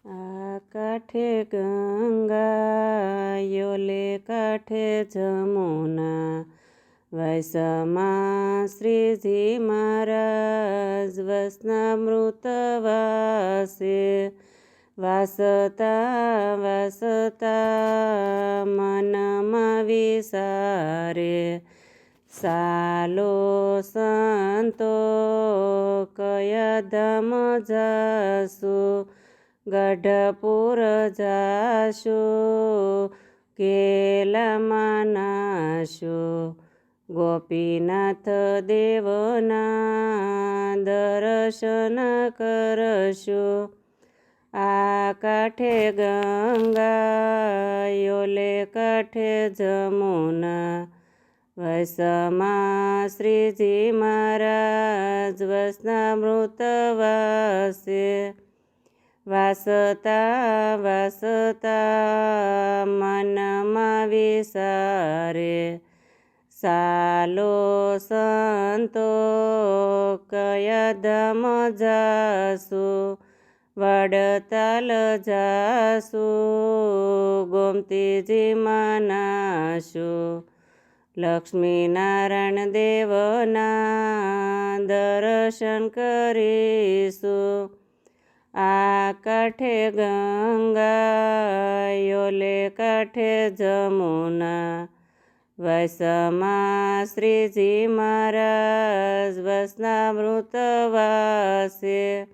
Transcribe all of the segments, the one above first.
આ કાંઠે ગંગા યોલે કાંઠે જમુના, વૈસમાં શ્રીજી મહારાજ વસનામૃત વાસે. વાસતા વાસતા મનમાં વિસારે, સાલો સંતો કયા ધામ જાસુ. ગઢપુર જાશુ કેલામાં નાશું, ગોપીનાથ દેવના દર્શન કરશું. આ કાંઠે ગંગા યોલે કાંઠે જમુના, વૈસમાં શ્રીજી મહારાજ વસનામૃત વાસે. વાસતા વાસતા મનમાં વિસારે, સાલો સંતો કયા ધામ જાસુ. વડતાલ જાસુ ગોમતીજીમાં નાશું, લક્ષ્મીનારાયણ દેવના દર્શન કરીશું. આ કાંઠે ગંગા યોલે કાંઠે જમુના, વૈસમાં શ્રીજી મહારાજ વસનામૃત વાસે.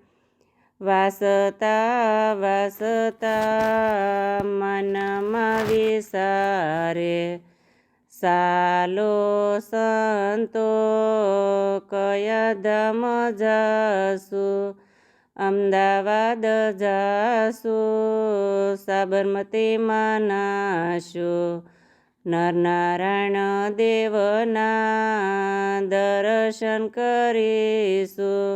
વાસતા વાસતા મનમાં વિસારે, સાલો સંતો કયા ધામ જાસુ. અમદાવાદ જાસુ સાબરમતીમાં નાશું, નરનારાયણ દેવના દર્શન કરીશું.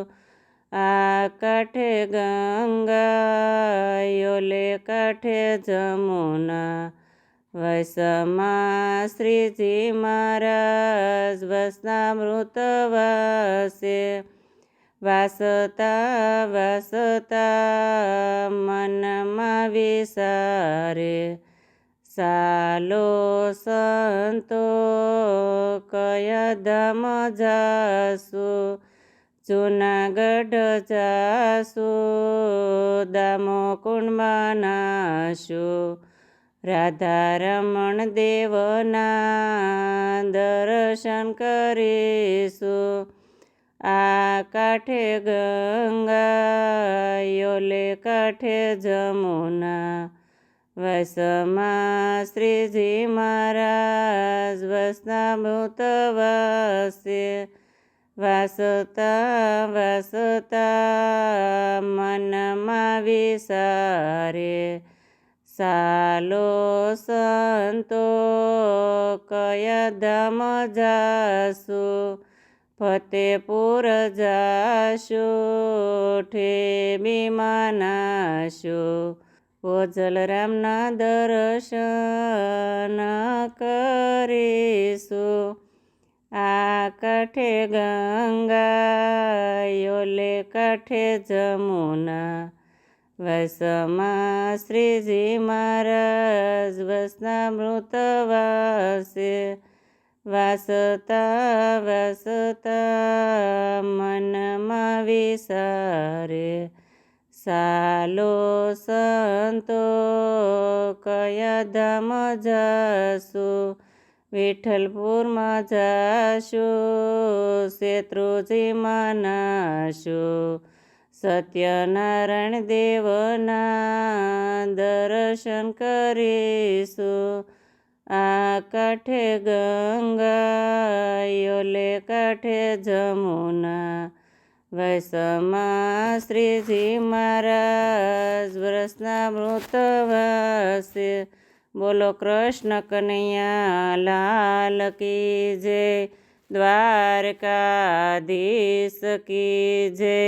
આ કાંઠે ગંગા યોલે કાંઠે જમુના, વૈસમાં શ્રીજી મહારાજ વસનામૃત વાસે. વાસતા વાસતા મનમાં વિસારે, સાલો સંતો કયા ધામ જાસુ. જૂનાગઢ જાસુ દામોકુંડમાં નાશું, રાધારમણ દેવના દર્શન કરીશું. આ કાંઠે ગંગા યોલે કાંઠે જમુના, વૈસમાં શ્રીજી મહારાજ વસનામૃત વાસે. વાસતા વાસતા મનમાં વિસારે, સાલો સંતો કયા ધામ જાસુ. ફતેપુર જાશું ઠેબીમાં નાશું, ઓજલરામના દર્શન કરીશું. આ કાંઠે ગંગા યોલે કાંઠે જમુના, વૈસમાં શ્રીજી મહારાજ વસનામૃત વાસે. વાસતા વાસતા મનમાં વિસારે, સાલો સંતો કયા ધામ જાસુ. વિઠ્ઠલપુરમાં જાશું શેત્રુજીમાં નાશું, સત્યનારાયણ દેવના દર્શન કરીશું. આ કાંઠે ગંગા યોલે કાંઠે જમુના, વૈસમાં શ્રીજી મહારાજ વસનામૃત વાસે. બોલો કૃષ્ણ કનૈયા લાલ કી જય, દ્વારકાધીશ કી જય.